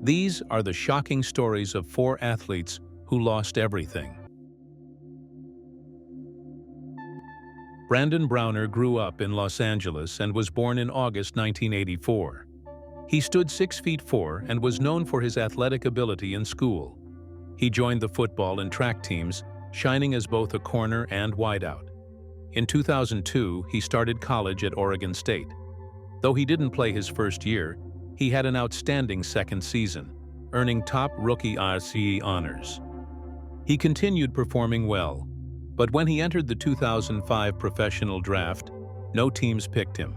These are the shocking stories of 4 athletes who lost everything. Brandon Browner grew up in Los Angeles and was born in August 1984. He stood 6 feet 4 and was known for his athletic ability in school. He joined the football and track teams, shining as both a corner and wideout. In 2002, he started college at Oregon State. Though he didn't play his first year, he had an outstanding second season, earning top rookie RCE honors. He continued performing well, but when he entered the 2005 professional draft, no teams picked him.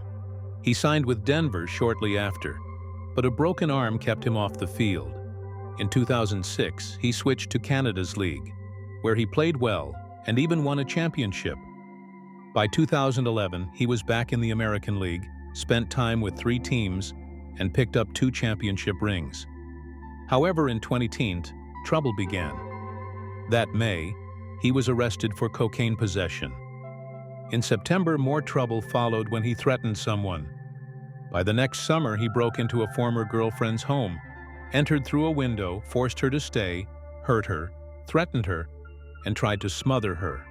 He signed with Denver shortly after, but a broken arm kept him off the field. In 2006, he switched to Canada's league, where he played well and even won a championship. By 2011, he was back in the American League, spent time with 3 teams, and picked up 2 championship rings. However, in 2010, trouble began. That May, he was arrested for cocaine possession. In September, more trouble followed when he threatened someone. By the next summer, he broke into a former girlfriend's home, entered through a window, forced her to stay, hurt her, threatened her, and tried to smother her,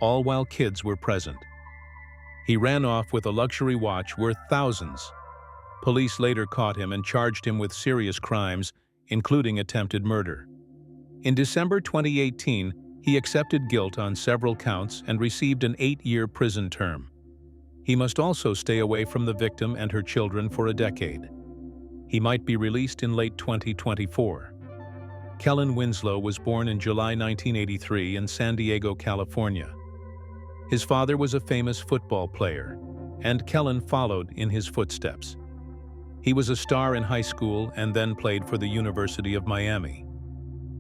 all while kids were present. He ran off with a luxury watch worth thousands. Police later caught him and charged him with serious crimes, including attempted murder. In December 2018, he accepted guilt on several counts and received an 8-year prison term. He must also stay away from the victim and her children for a decade. He might be released in late 2024. Kellen Winslow was born in July 1983 in San Diego, California. His father was a famous football player, and Kellen followed in his footsteps. He was a star in high school and then played for the University of Miami.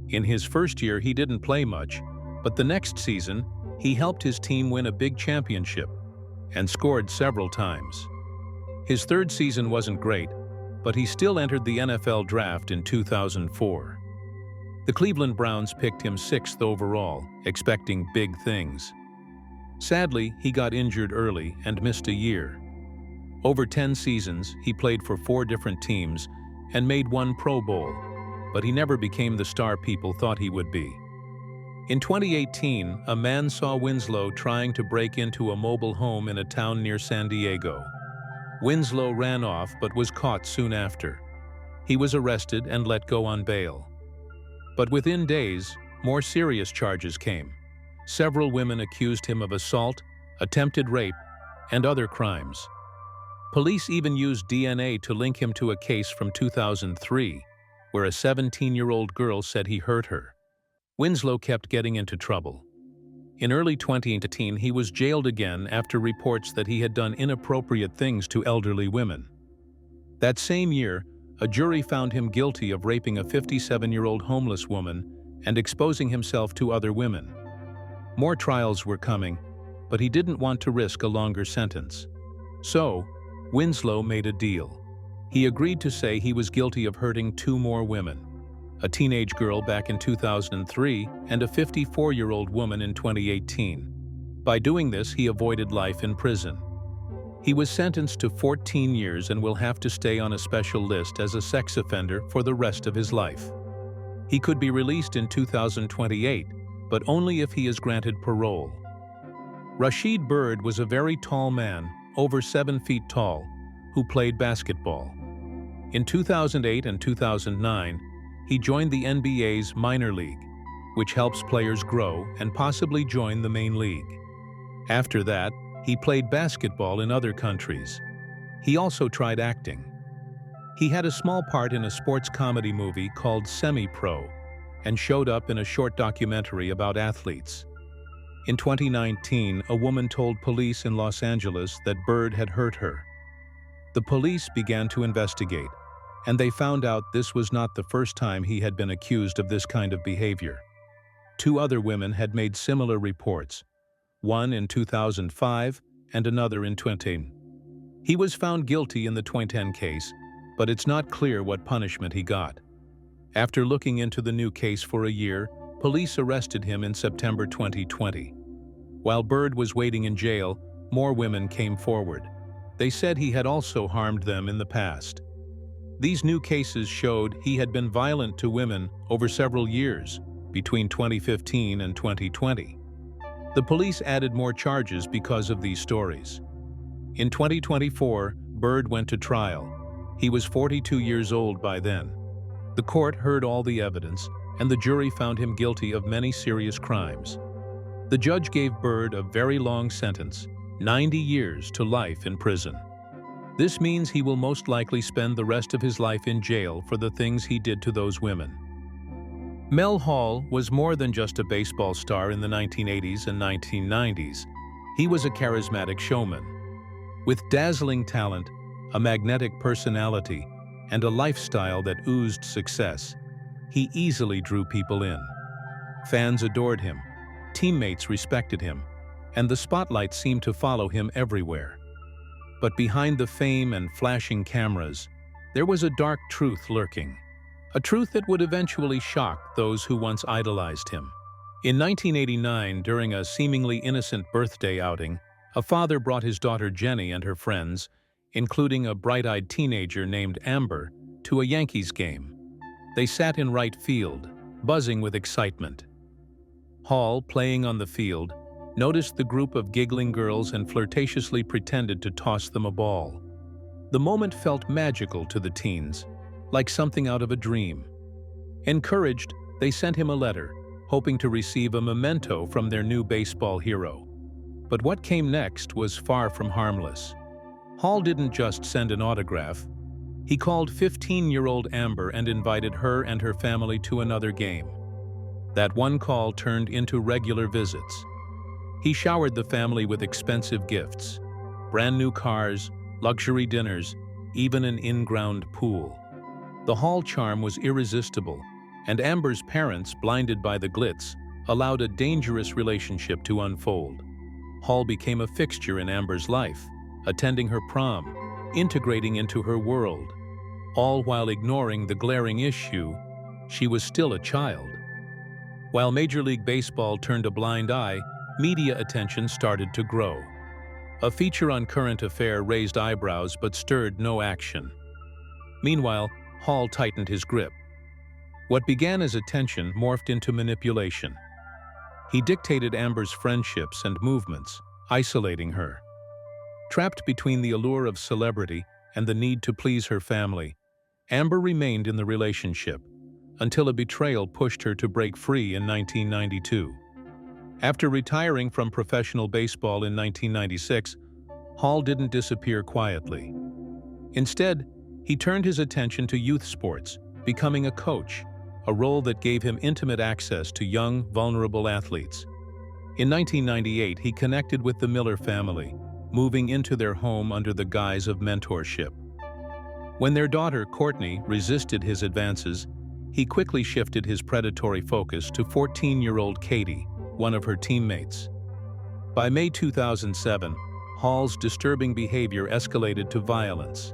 In his first year, he didn't play much, but the next season, he helped his team win a big championship and scored several times. His third season wasn't great, but he still entered the NFL draft in 2004. The Cleveland Browns picked him 6th overall, expecting big things. Sadly, he got injured early and missed a year. Over 10 seasons, he played for 4 different teams and made 1 Pro Bowl, but he never became the star people thought he would be. In 2018, a man saw Winslow trying to break into a mobile home in a town near San Diego. Winslow ran off but was caught soon after. He was arrested and let go on bail. But within days, more serious charges came. Several women accused him of assault, attempted rape, and other crimes. Police even used DNA to link him to a case from 2003, where a 17-year-old girl said he hurt her. Winslow kept getting into trouble. In early 2018, he was jailed again after reports that he had done inappropriate things to elderly women. That same year, a jury found him guilty of raping a 57-year-old homeless woman and exposing himself to other women. More trials were coming, but he didn't want to risk a longer sentence. So, Winslow made a deal. He agreed to say he was guilty of hurting 2 more women, a teenage girl back in 2003 and a 54-year-old woman in 2018. By doing this, he avoided life in prison. He was sentenced to 14 years and will have to stay on a special list as a sex offender for the rest of his life. He could be released in 2028, but only if he is granted parole. Rashid Bird was a very tall man, over 7 feet tall, who played basketball. In 2008 and 2009, he joined the NBA's minor league, which helps players grow and possibly join the main league. After that, he played basketball in other countries. He also tried acting. He had a small part in a sports comedy movie called Semi-Pro and showed up in a short documentary about athletes. In 2019, a woman told police in Los Angeles that Bird had hurt her. The police began to investigate, and they found out this was not the first time he had been accused of this kind of behavior. 2 other women had made similar reports, one in 2005 and another in 2010. He was found guilty in the 2010 case, but it's not clear what punishment he got. After looking into the new case for a year, police arrested him in September 2020. While Bird was waiting in jail, more women came forward. They said he had also harmed them in the past. These new cases showed he had been violent to women over several years, between 2015 and 2020. The police added more charges because of these stories. In 2024, Bird went to trial. He was 42 years old by then. The court heard all the evidence, and the jury found him guilty of many serious crimes. The judge gave Bird a very long sentence, 90 years to life in prison. This means he will most likely spend the rest of his life in jail for the things he did to those women. Mel Hall was more than just a baseball star in the 1980s and 1990s. He was a charismatic showman. With dazzling talent, a magnetic personality, and a lifestyle that oozed success, he easily drew people in. Fans adored him, teammates respected him, and the spotlight seemed to follow him everywhere. But behind the fame and flashing cameras, there was a dark truth lurking. A truth that would eventually shock those who once idolized him. In 1989, during a seemingly innocent birthday outing, a father brought his daughter Jenny and her friends, including a bright-eyed teenager named Amber, to a Yankees game. They sat in right field, buzzing with excitement. Hall, playing on the field, noticed the group of giggling girls and flirtatiously pretended to toss them a ball. The moment felt magical to the teens, like something out of a dream. Encouraged, they sent him a letter, hoping to receive a memento from their new baseball hero. But what came next was far from harmless. Hall didn't just send an autograph. He called 15-year-old Amber and invited her and her family to another game. That one call turned into regular visits. He showered the family with expensive gifts, brand new cars, luxury dinners, even an in-ground pool. The Hall charm was irresistible, and Amber's parents, blinded by the glitz, allowed a dangerous relationship to unfold. Hall became a fixture in Amber's life, attending her prom, integrating into her world, all while ignoring the glaring issue: she was still a child. While Major League Baseball turned a blind eye, media attention started to grow. A feature on Current Affair raised eyebrows but stirred no action. Meanwhile, Hall tightened his grip. What began as attention morphed into manipulation. He dictated Amber's friendships and movements, isolating her. Trapped between the allure of celebrity and the need to please her family, Amber remained in the relationship until a betrayal pushed her to break free in 1992. After retiring from professional baseball in 1996, Hall didn't disappear quietly. Instead, he turned his attention to youth sports, becoming a coach, a role that gave him intimate access to young, vulnerable athletes. In 1998, he connected with the Miller family, moving into their home under the guise of mentorship. When their daughter, Courtney, resisted his advances, he quickly shifted his predatory focus to 14-year-old Katie, one of her teammates. By May 2007, Hall's disturbing behavior escalated to violence.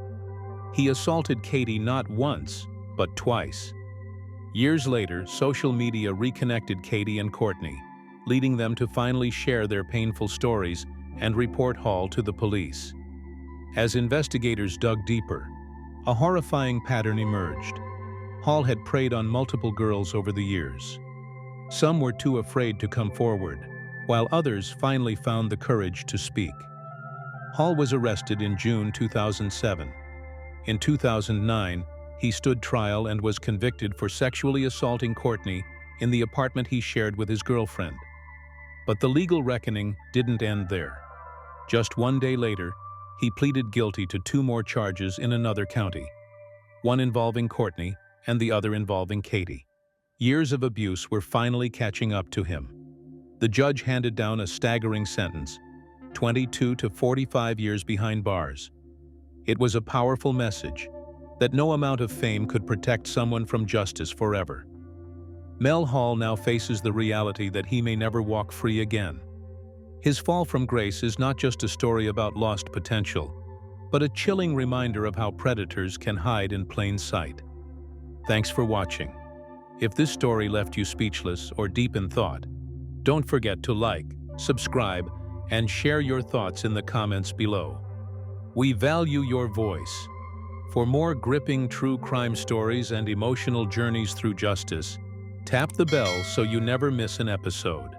He assaulted Katie not once, but twice. Years later, social media reconnected Katie and Courtney, leading them to finally share their painful stories and report Hall to the police. As investigators dug deeper, a horrifying pattern emerged. Hall had preyed on multiple girls over the years. Some were too afraid to come forward, while others finally found the courage to speak. Hall was arrested in June 2007. In 2009, he stood trial and was convicted for sexually assaulting Courtney in the apartment he shared with his girlfriend. But the legal reckoning didn't end there. Just one day later, he pleaded guilty to 2 more charges in another county, one involving Courtney and the other involving Katie. Years of abuse were finally catching up to him. The judge handed down a staggering sentence, 22 to 45 years behind bars. It was a powerful message that no amount of fame could protect someone from justice forever. Mel Hall now faces the reality that he may never walk free again. His fall from grace is not just a story about lost potential, but a chilling reminder of how predators can hide in plain sight. Thanks for watching. If this story left you speechless or deep in thought, don't forget to like, subscribe, and share your thoughts in the comments below. We value your voice. For more gripping true crime stories and emotional journeys through justice, tap the bell so you never miss an episode.